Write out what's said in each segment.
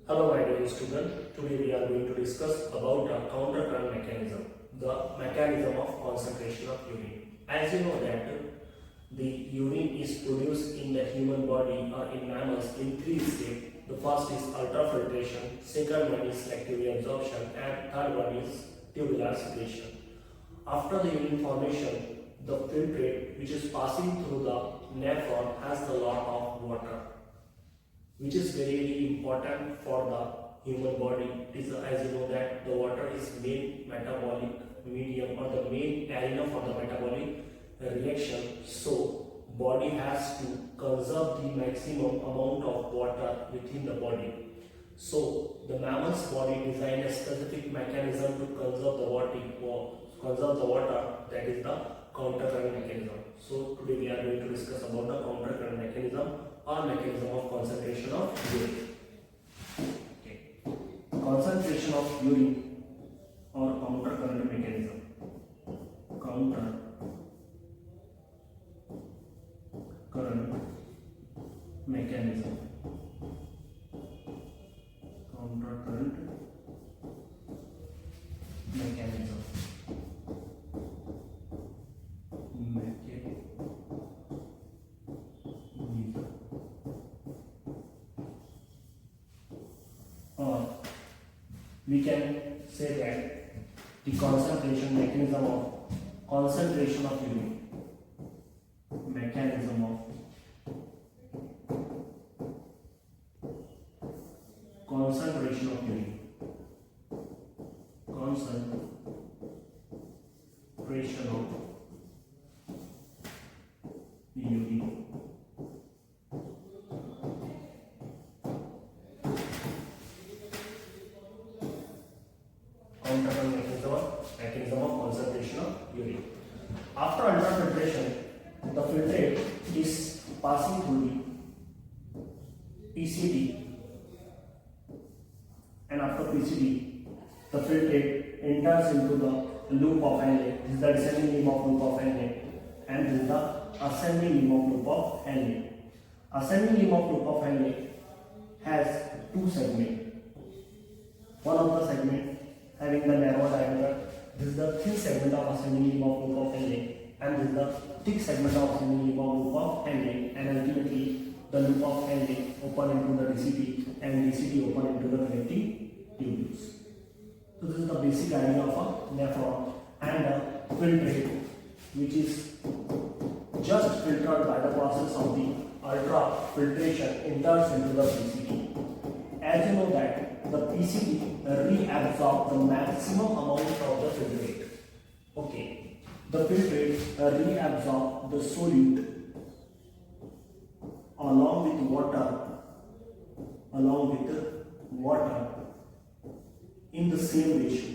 Hello my dear student, today we are going to discuss about a counter current mechanism, the mechanism of concentration of urine. As you know that the urine is produced in the human body or in mammals in three steps. The first is ultrafiltration, second one is selective reabsorption and third one is tubular secretion. After the urine formation, the filtrate which is passing through the nephron has a lot of water, which is very important for the human body. It is, as you know that the water is main metabolic medium or the main arena for the metabolic reaction. So body has to conserve the maximum amount of water within the body. So the mammal's body designed a specific mechanism to conserve the water, that is the counter current mechanism. So today we are going to discuss about the counter current mechanism or mechanism of concentration of urine. Okay. Concentration of urine or counter current mechanism. Counter current mechanism. Counter current mechanism. Or we can say that the concentration mechanism of concentration of urine, mechanism of concentration of urine, concentration of urine. Mechanism of concentration of urine. After ultrafiltration, the filtrate is passing through the PCD, and after PCD, the filtrate enters into the loop of Henle. This is the descending limb of loop of Henle, and this is the ascending limb of loop of Henle. Ascending limb of loop of Henle has two segments. One of the segment having the narrow diameter. This is the thin segment of ascending limb of loop of Henle, and this is the thick segment of ascending limb of loop of Henle, and ultimately the loop of Henle open into the DCT and DCT open into the connecting tubules. So this is the basic idea of a nephron and a filtrate, which is just filtered by the process of the ultrafiltration enters into the PCT. As you know that the PCT reabsorbs the maximum amount of the filtrate. Okay, the filtrate reabsorbs the solute along with water in the same ratio.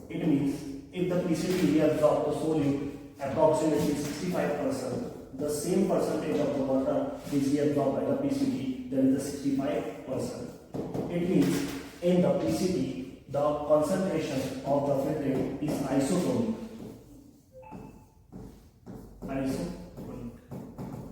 It means if the PCT reabsorbs the solute approximately 65%, the same percentage of the water is reabsorbed by the PCT, that is the 65%. It means in the PCT, the concentration of the filtrate is isotonic.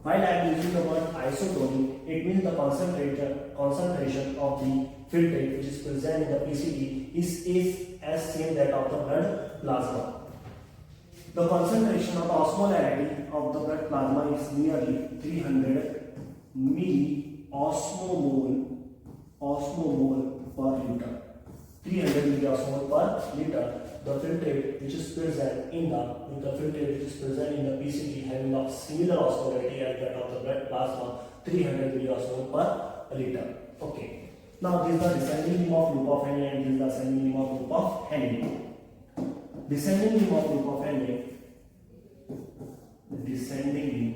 While I am using the word isotonic, it means the concentration of the filtrate which is present in the PCT is as same that of the blood plasma. The concentration of the osmolarity of the blood plasma is nearly 300 milliosmol per liter. 300 milliosmol per liter. The filtrate which is present in the PCT having a similar osmolarity as that of the blood plasma, 300 milliosmol per liter. Okay. Now this is the descending limb of loop of Henle and this is the ascending limb of loop of Henle. Descending limb of loop of Henle, descending limb,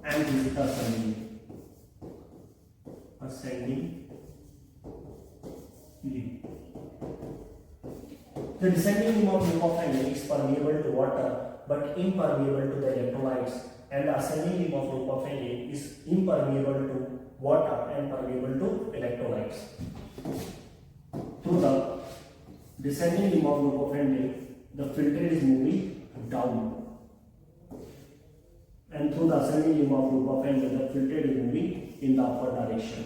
and this is the ascending limb. The descending limb of loop of Henle is permeable to water but impermeable to the electrolytes, and the ascending limb of loop of Henle is impermeable to water and permeable to electrolytes. Through the descending limb of loop of Henle, the filtrate is moving down. filtrate is moving in the upward direction.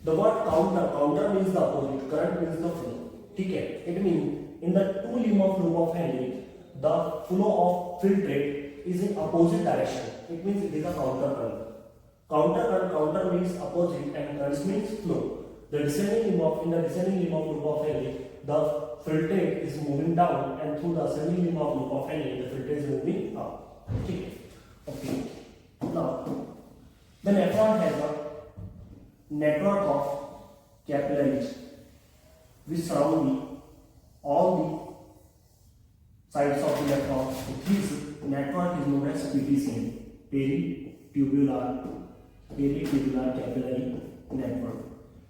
The word counter means the opposite, current means the flow. Okay, it means in the two limb of loop of Henle, the flow of filtrate is in opposite direction. It means it is a counter current. Counter means opposite and current means flow. In the descending limb of loop of Henle, the filtrate is moving down, and through the ascending limb of loop of Henle, the filtrate is moving up. Okay. Now, the nephron has a network of capillaries which surround all the sides of the nephron. This network is known as PTCN, peritubular capillary network.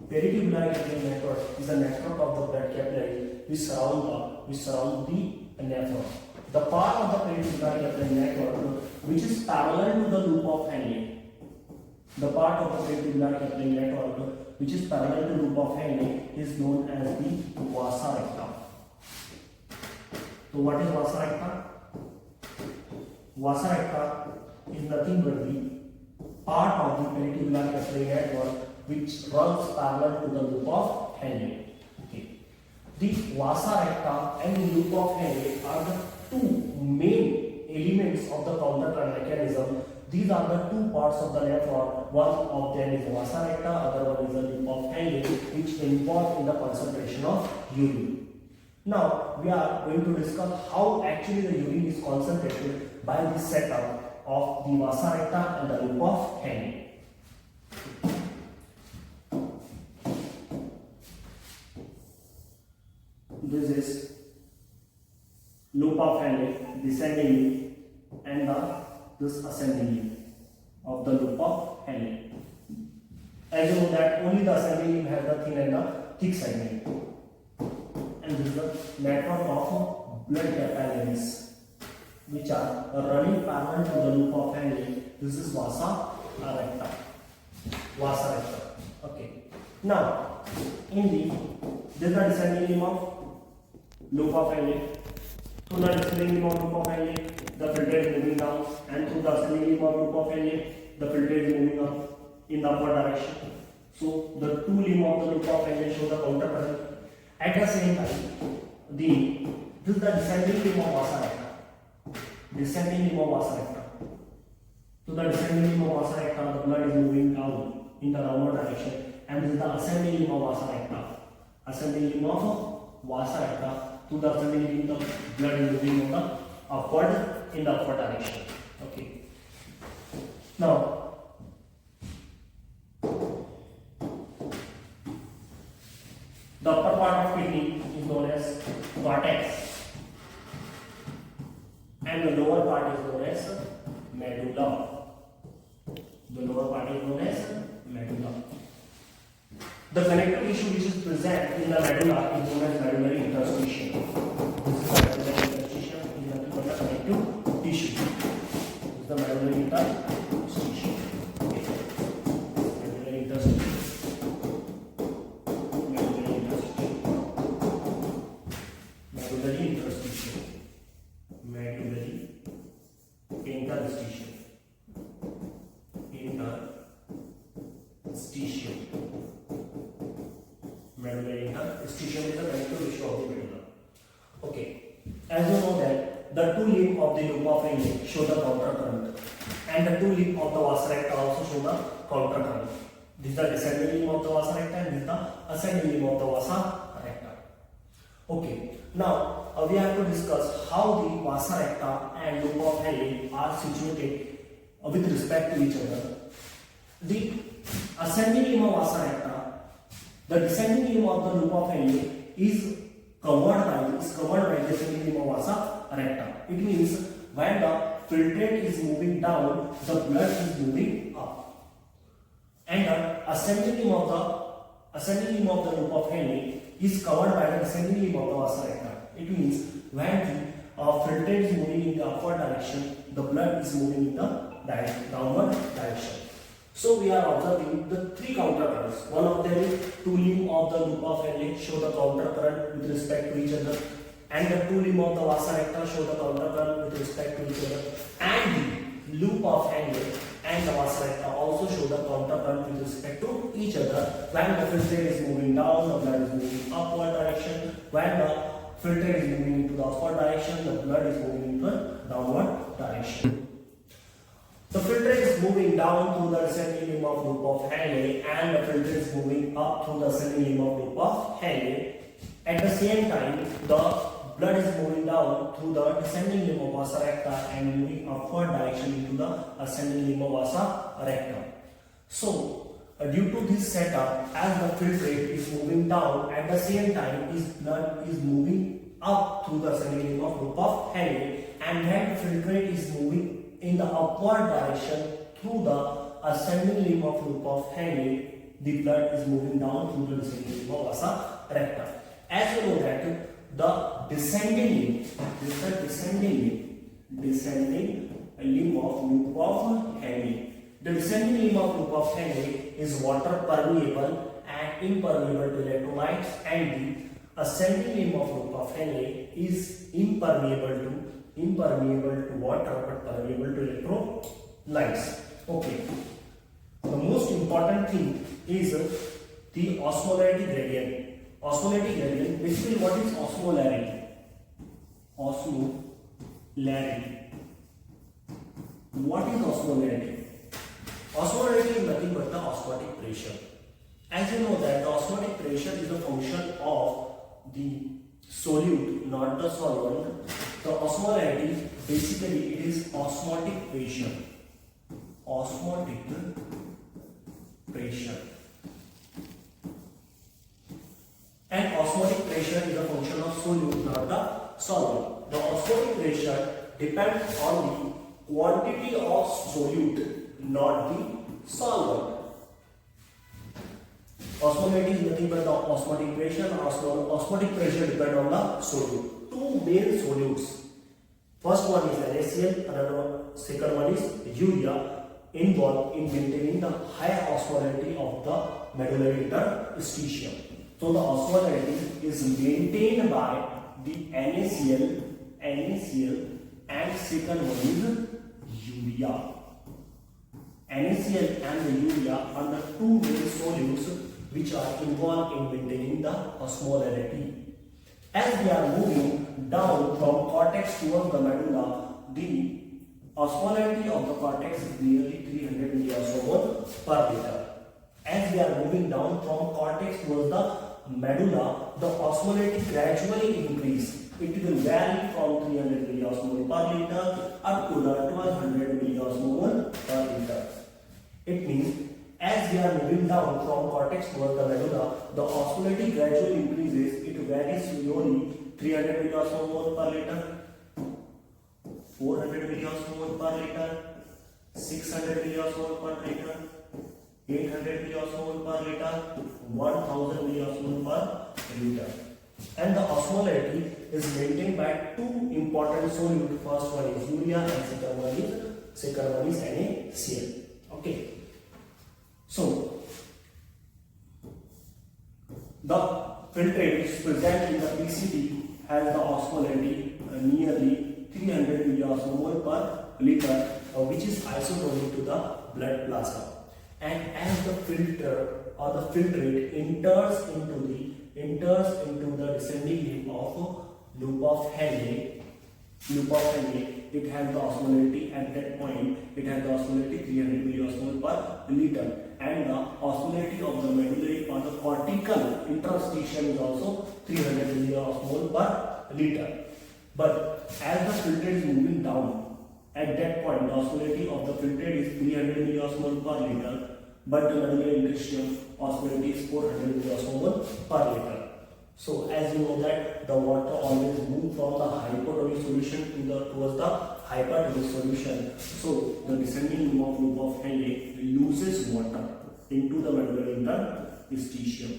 Peritubular capillary network is a network of the blood capillaries which surround the nephron. The part of the peritubular capillary network which is parallel to the loop of Henle. The part of the peritubular capillary network which is parallel to loop of Henle is known as the vasa recta. So what is vasa recta? Vasa recta is nothing but the part of the peritubular capillary network which runs parallel to the loop of Henle. Okay. The vasa recta and the loop of Henle are the two main elements of the counter current mechanism. These are the two parts of the nephron. One of them is vasa recta, other one is the loop of Henle, which involve in the concentration of urine. Now we are going to discuss how actually the urine is concentrated by the setup of the vasa recta and the loop of Henle. This is loop of Henle, descending and this ascending limb of the loop of Henle. As you know that only the ascending limb has the thin and the thick segment. And this is the network of blood capillaries which are running parallel to the loop of Henle. This is vasa recta. Okay. Now, this is the descending limb of loop of Henle. Through the descending limb of loop of Henle, the filtrate is moving down, and through the ascending limb of loop of Henle, the filtrate is moving up in the upward direction. So the two limb of the loop of Henle show the counter current. At the same time, this is the descending limb of vasa recta. Descending limb of vasa recta. To the descending limb of vasa recta, the blood is moving down in the downward direction, and this is the ascending limb of vasa recta. Ascending limb of vasa recta. To the ascending limb, the blood is moving on the upward in the upward direction. Okay. Now, the upper part of kidney is known as cortex, and the lower part is known as medulla. The lower part is known as medulla. The connective tissue which is present in the medulla is known as medullary interstitium. This is the medullary interstitium is nothing but the connective tissue. This is the medullary interstitium. Okay. Medullary interstitium. Medullary interstitium. Medullary interstitium. Medullary interstitium. Interstitium. Medullary interstitium is the connective tissue of the medulla. Okay. As you know that the two limb of the loop of Henle show the counter current, and the two limb of the vasa recta also show the counter current. This is the descending limb of the vasa recta, and this is the ascending limb of the vasa recta. Okay. Now we have to discuss how the vasa recta and loop of Henle are situated with respect to each other. The ascending limb of vasa recta, the descending limb of the loop of Henle is covered by the descending limb of vasa recta. It means when the filtrate is moving down, the blood is moving up, and the ascending limb of the loop of Henle is covered by the descending limb of the vasa recta. It means when the filtrate is moving in the upward direction, the blood is moving in the downward direction. So we are observing the three counter currents. One of them is two limb of the loop of Henle show the counter current with respect to each other, and the two limb of the vasa recta show the counter current with respect to each other, and loop of Henle and the Vasarecta also show the counter current with respect to each other. When the filtrate is moving down, the blood is moving upward direction. When the filtrate is moving into the upward direction, the blood is moving into the downward direction. The filtrate is moving down through the descending limb of loop of Henle and the filtrate is moving up through the ascending limb of loop of Henle. At the same time, the blood is moving down through the descending limb of vasa recta and moving upward direction into the ascending limb of vasa recta. So, due to this setup, as the filtrate is moving down, at the same time, his blood is moving up through the ascending limb of loop of Henle, and when the filtrate is moving in the upward direction through the ascending limb of loop of Henle, the blood is moving down through the descending limb of vasa recta. As you know that the descending limb of loop of Henle. The descending limb of loop of Henle is water permeable and impermeable to electrolytes, and the ascending limb of loop of Henle is impermeable to water but permeable to electrolytes. Okay. The most important thing is the osmolarity gradient. Osmolarity gradient, basically what is osmolarity? Osmolarity. What is osmolarity? Osmolarity is nothing but the osmotic pressure. As you know that the osmotic pressure is a function of the solute, not the solvent. The osmolarity, basically it is osmotic pressure. Osmotic pressure. And osmotic pressure is a function of solute, not the solvent. The osmotic pressure depends on the quantity of solute, not the solvent. Osmolarity is nothing but the osmotic pressure. Osmotic pressure depends on the solute. Two main solutes. First one is NaCl, second one is urea, involved in maintaining the high osmolarity of the medullary interstitium. So the osmolarity is maintained by the NaCl, and second one is urea. NaCl and the urea are the two main solutes which are involved in maintaining the osmolarity. As we are moving down from cortex towards the medulla, the osmolarity of the cortex is nearly 300 milliosmol per liter. As we are moving down from cortex towards the medulla, the osmolarity gradually increase. It will vary from 300 milliosmol per liter up to the 1200 milliosmol per liter. It means as we are moving down from cortex towards the medulla, the osmolarity gradually increases. It varies slowly, 300 milliosmol per liter, 400 milliosmol per liter, 600 milliosmol per liter, 800 milliosmol per liter, 1000 milliosmol per liter. And the osmolarity is maintained by two important solutes. First one is urea and second one is NaCl. Okay. So the filtrate which is present in the PCT has the osmolarity nearly 300 milliosmol per liter, which is isotonic to the blood plasma. And as the filter or the filtrate enters into the descending limb of loop of Henle, it has the osmolarity at that point. It has the osmolarity 300 milliosmol per liter, and the osmolarity of the medullary or the cortical interstitium is also 300 milliosmol per liter. But as the filtrate is moving down, at that point the osmolarity of the filtrate is 300 milliosmol per liter, but the medullary interstitium osmolarity is 400 milliosmol per liter. So as you know that the water always moves from the hypotonic solution towards the hypertonic solution. So the descending limb of loop of Henle loses water into the medullary interstitium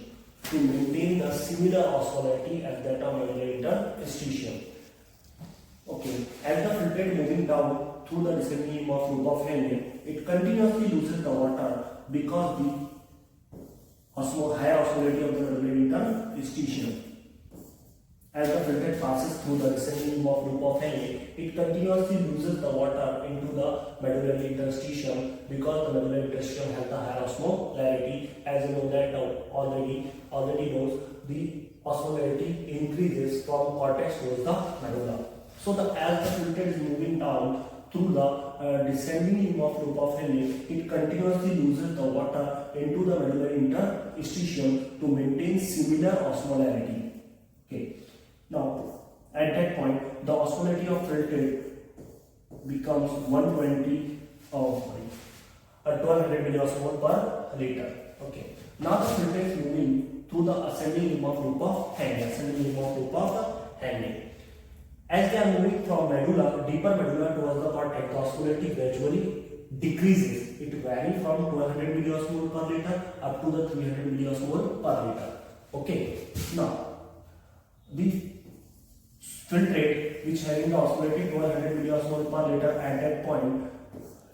to maintain the similar osmolarity as that of medullary interstitium. Okay, as the filtrate moving down through the descending limb of loop of Henle, it continuously loses the water because the high osmolarity of the medullary interstitium. As the filtrate passes through the descending loop of Henle, it continuously loses the water into the medullary interstitium because the medullary interstitium has the higher osmolarity. As you know that already knows, the osmolarity increases from cortex towards the medulla. So as the filtrate is moving down through the descending loop of Henle, it continuously loses the water into the medullary interstitium to maintain similar osmolarity. Okay. Now, at that point, the osmolarity of filtrate becomes 1200 milliosmol per liter. Okay. Now the filtrate is moving through the ascending limb of Henle. As they are moving from deeper medulla towards the cortex, the osmolarity gradually decreases. It varies from 1200 milliosmol per liter up to the 300 milliosmol per liter. Okay. Now, the filtrate which having the osmolarity 1200 milliosmol per liter at that point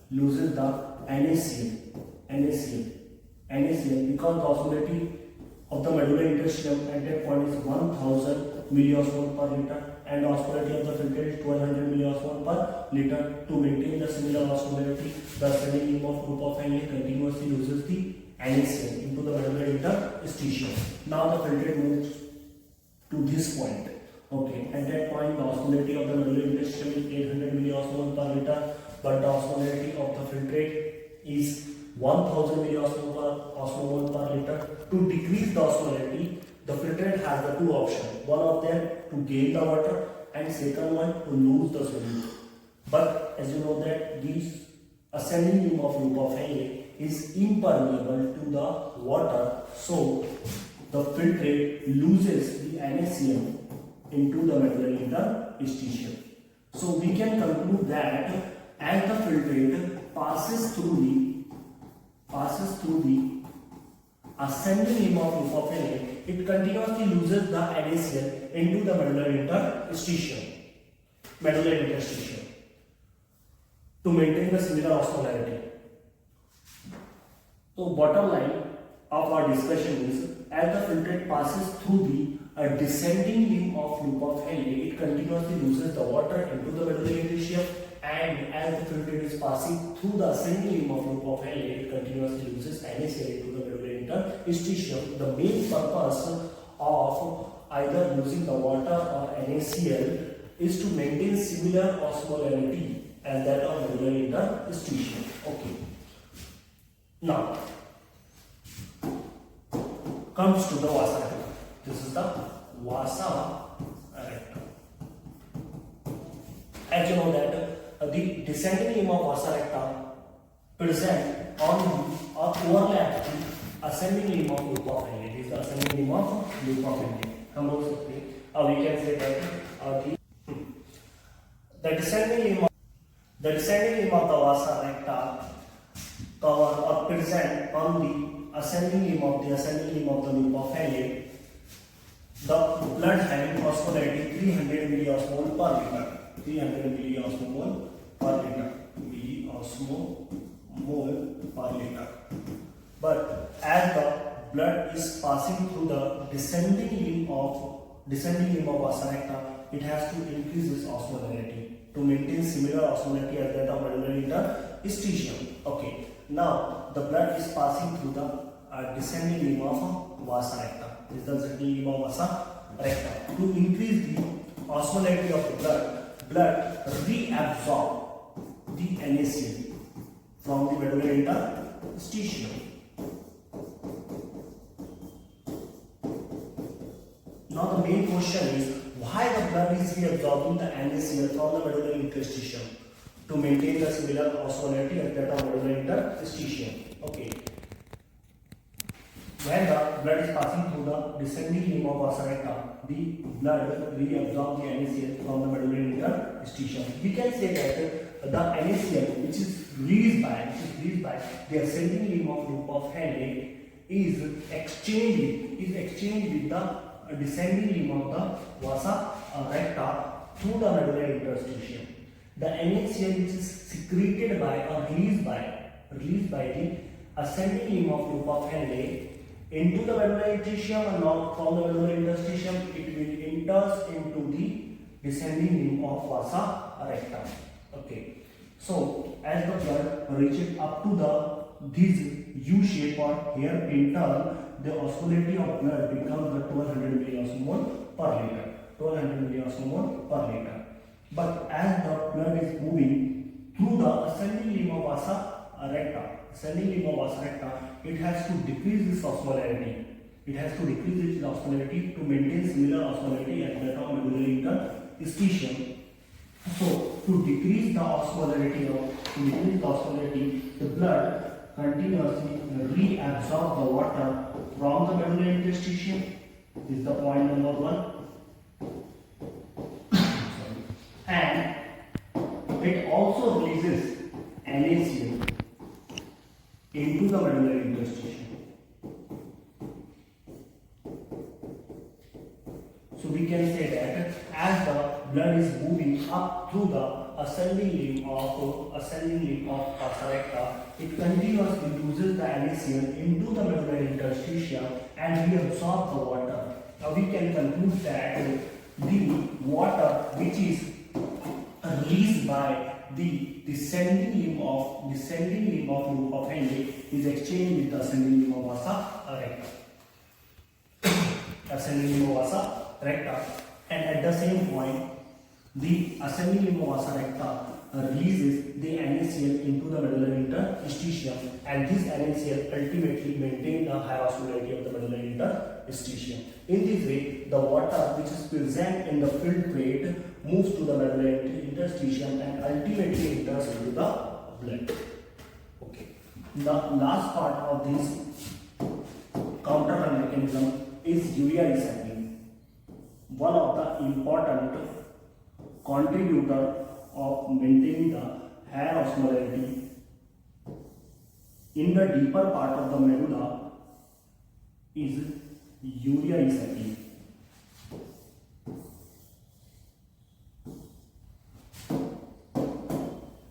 loses the NaCl because the osmolarity of the medullary interstitium at that point is 1000 milliosmol per liter and the osmolarity of the filtrate is 1200 milliosmol per liter. To maintain the similar osmolarity, the ascending loop of Henle continuously loses the NaCl into the medullary interstitium. Now the filtrate moves to this point. Okay, at that point the osmolarity of the medullary interstitium is 800 milliosmol per liter, but the osmolarity of the filtrate is 1000 milliosmol per liter. To decrease the osmolarity, the filtrate has the two options. One of them to gain the water and second one to lose the solute. But as you know that this ascending loop of Henle is impermeable to the water, so the filtrate loses the NaCl into the medullary interstitium. So we can conclude that as the filtrate passes through the ascending loop of Henle, it continuously loses the NaCl into the medullary interstitium to maintain the similar osmolarity. So bottom line of our discussion is, as the filtrate passes through the descending limb of Henle, it continuously loses the water into the medullary interstitium, and as the filtrate is passing through the ascending limb of Henle, it continuously loses NaCl into the medullary interstitium. The main purpose of either losing the water or NaCl is to maintain similar osmolarity as that of medullary interstitium. Okay. Now comes to the vasa recta. This is the vasa recta. As you know that the descending limb of vasa recta present on or overlap the ascending limb of Henle. This is the ascending limb of Henle. We can say that the descending limb of the vasa recta cover or present on the ascending limb of the loop of Henle. The blood having osmolarity 300 milliosmol per liter. 300 milliosmol per liter. But as the blood is passing through the descending limb of vasa recta, it has to increase its osmolarity to maintain similar osmolarity as that of medullary interstitium. Okay. Now the blood is passing through the descending limb of vasa recta. This is the descending limb of vasa recta. To increase the osmolarity of the blood reabsorb the NaCl from the medullary interstitium. Now the main question is, why the blood is reabsorbing the NaCl from the medullary interstitium? To maintain the similar osmolarity as that of medullary interstitium. Okay. When the blood is passing through the descending limb of vasa recta, the blood reabsorbs the NaCl from the medullary interstitium. We can say that the NaCl which is released by the ascending limb of Henle is exchanged with the descending limb of the vasa recta through the medullary interstitium. The NaCl which is secreted by or released by the ascending limb of Henle into the medullary interstitium, and now from the medullary interstitium it will enters into the descending limb of vasa recta. Okay, so as the blood reaches up to the this U shape or here enter, the osmolality of blood becomes the 1200 milliosmol per liter. 1200 milliosmol per liter. But as the blood is moving through the ascending limb of vasa recta, it has to decrease this osmolarity. It has to decrease its osmolarity to maintain similar osmolarity as that of medullary interstitium. So to decrease the osmolarity, the blood continuously reabsorb the water from the medullary interstitium. This is the point number 1. And it also releases NaCl into the medullary interstitium. So we can say that as the blood is moving up through the ascending limb of vasa recta, it continuously loses the NaCl into the medullary interstitium and reabsorb the water. Now we can conclude that the water which is released by the descending limb of Henle is exchanged with the ascending limb of vasa recta. And at the same point, the ascending limb of vasa recta releases the NaCl into the medullary interstitium, and this NaCl ultimately maintains the high osmolarity of the medullary interstitium. In this way, the water which is present in the filtrate moves to the medullary interstitium and ultimately enters into the blood. Okay. The last part of this countercurrent mechanism is urea recycling. One of the important contributor of maintaining the higher osmolarity in the deeper part of the medulla is urea recycling.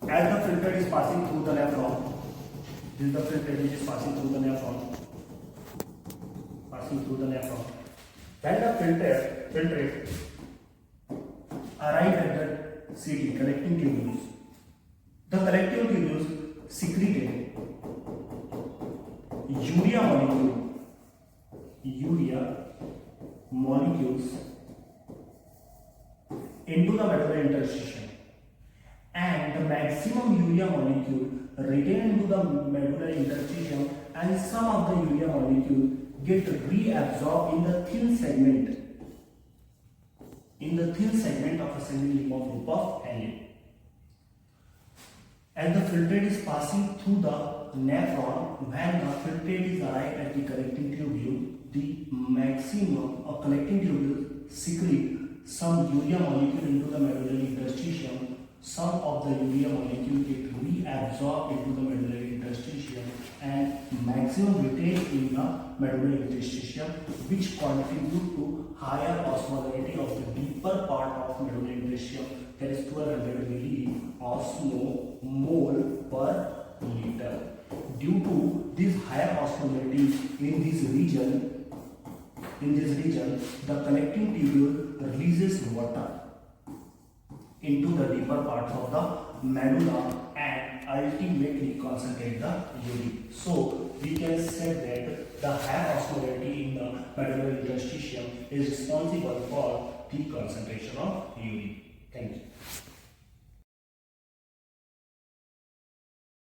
As the filtrate is passing through the nephron, this is the filtrate which is passing through the nephron. When the filtrate arrive at the CT, collecting tubules, the collecting tubules secreted urea molecules into the medullary interstitium, and the maximum urea molecule retained into the medullary interstitium, and some of the urea molecule get reabsorbed in the thin segment of ascending limb of group of Henle. As the filtrate is passing through the nephron, when the filtrate is arrived at the collecting tubule, the maximum of collecting tubule secrete some urea molecule into the medullary interstitium. Some of the urea molecule get reabsorbed into the medullary interstitium and maximum retained in the medullary interstitium, which contribute to higher osmolarity of the deeper part of medullary interstitium, that is 1200 milliosmol per liter. Due to this higher osmolarity in this region, the collecting tubule releases water into the deeper parts of the medulla and ultimately concentrate the urine. So we can say that the high osmolarity in the medullary interstitium is responsible for the concentration of urine. Thank you.